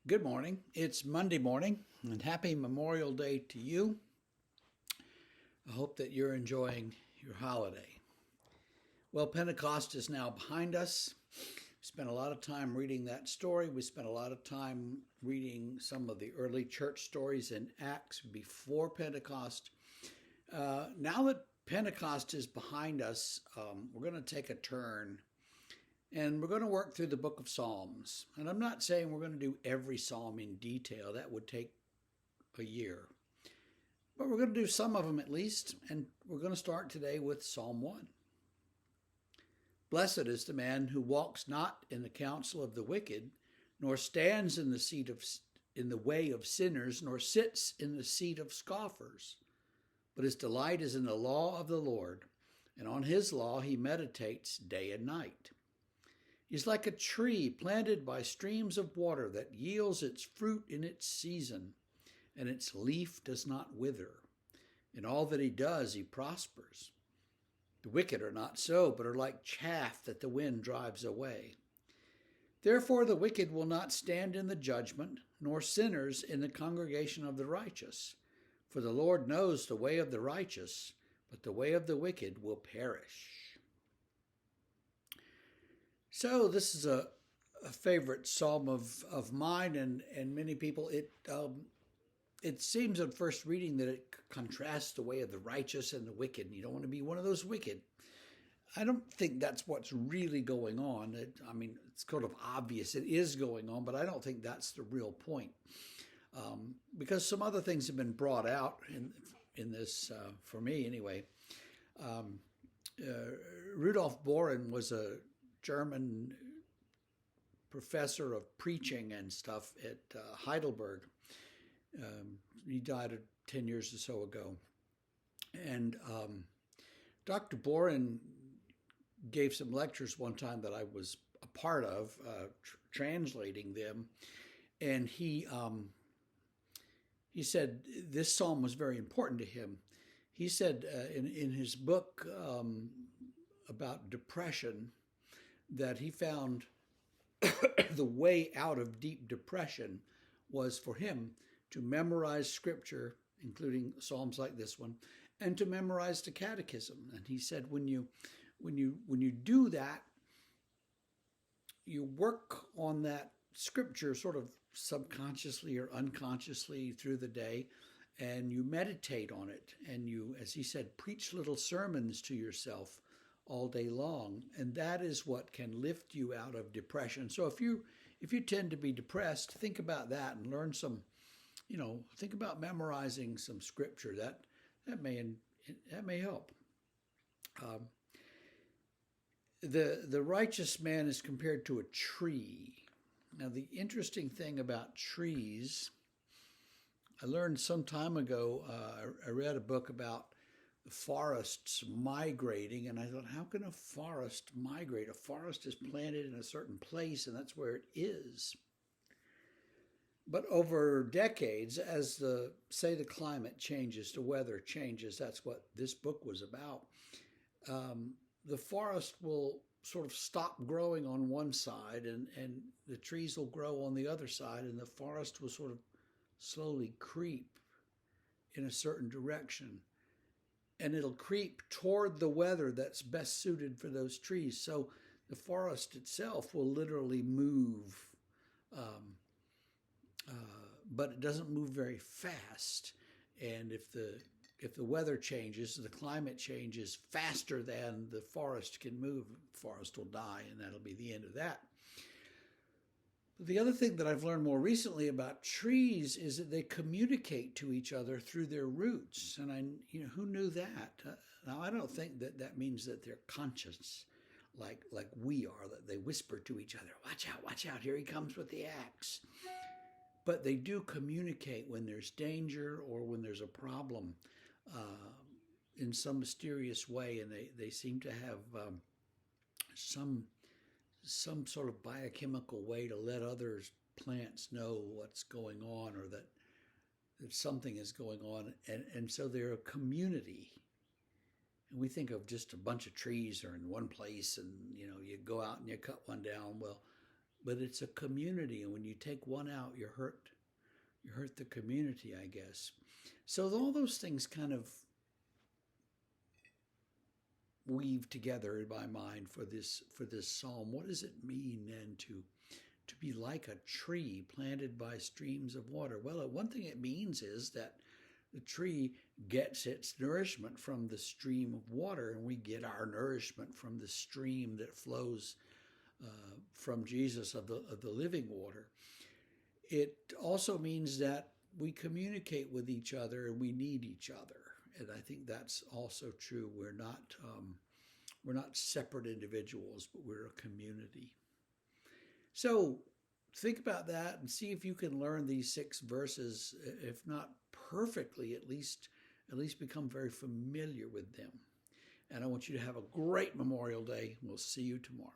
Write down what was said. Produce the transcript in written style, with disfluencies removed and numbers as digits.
Good morning. It's Monday morning, and happy Memorial Day to you. I hope that you're enjoying your holiday. Well, Pentecost is now behind us. We spent a lot of time reading that story. We spent a lot of time reading some of the early church stories in Acts before Pentecost. Now that Pentecost is behind us, we're going to take a turn and we're going to work through the book of Psalms. And I'm not saying we're going to do every psalm in detail, that would take a year. But we're going to do some of them at least, and we're going to start today with Psalm 1. Blessed is the man who walks not in the counsel of the wicked, nor stands in the way of sinners, nor sits in the seat of scoffers. But his delight is in the law of the Lord, and on his law he meditates day and night. He is like a tree planted by streams of water that yields its fruit in its season, and its leaf does not wither. In all that he does, he prospers. The wicked are not so, but are like chaff that the wind drives away. Therefore the wicked will not stand in the judgment, nor sinners in the congregation of the righteous. For the Lord knows the way of the righteous, but the way of the wicked will perish. So this is a favorite psalm of mine and many people. It seems at first reading that it contrasts the way of the righteous and the wicked. You don't want to be one of those wicked. I don't think that's what's really going on. It's sort of obvious it is going on, but I don't think that's the real point. Because some other things have been brought out in this, for me anyway. Rudolf Bohren was a German professor of preaching and stuff at Heidelberg. He died 10 years or so ago. And Dr. Bohren gave some lectures one time that I was a part of, translating them. And he said this psalm was very important to him. He said in his book about depression, that he found the way out of deep depression was for him to memorize scripture, including psalms like this one, and to memorize the catechism. And he said when you do that, you work on that scripture sort of subconsciously or unconsciously through the day, and you meditate on it, and you, as he said, preach little sermons to yourself all day long, and that is what can lift you out of depression. So if you tend to be depressed, think about that and learn some, think about memorizing some scripture. That may help. The righteous man is compared to a tree. Now the interesting thing about trees, I learned some time ago. I read a book about the forests migrating, and I thought, how can a forest migrate? A forest is planted in a certain place, and that's where it is. But over decades, as the climate changes, the weather changes, that's what this book was about, the forest will sort of stop growing on one side, and the trees will grow on the other side, and the forest will sort of slowly creep in a certain direction. And it'll creep toward the weather that's best suited for those trees. So the forest itself will literally move, but it doesn't move very fast. And if the weather changes, the climate changes faster than the forest can move, the forest will die, and that'll be the end of that. The other thing that I've learned more recently about trees is that they communicate to each other through their roots. And who knew that? Now, I don't think that means that they're conscious like we are, that they whisper to each other, watch out, here he comes with the axe. But they do communicate when there's danger or when there's a problem in some mysterious way. And they seem to have some sort of biochemical way to let other plants know what's going on, or that something is going on. And so they're a community. And we think of just a bunch of trees are in one place and, you go out and you cut one down. Well, but it's a community, and when you take one out, you hurt the community, I guess. So all those things kind of weave together in my mind for this psalm. What does it mean then to be like a tree planted by streams of water? Well, one thing it means is that the tree gets its nourishment from the stream of water, and we get our nourishment from the stream that flows from Jesus of the living water. It also means that we communicate with each other and we need each other. And I think that's also true. We're not separate individuals, but we're a community. So think about that and see if you can learn these 6 verses, if not perfectly, at least become very familiar with them. And I want you to have a great Memorial Day. We'll see you tomorrow.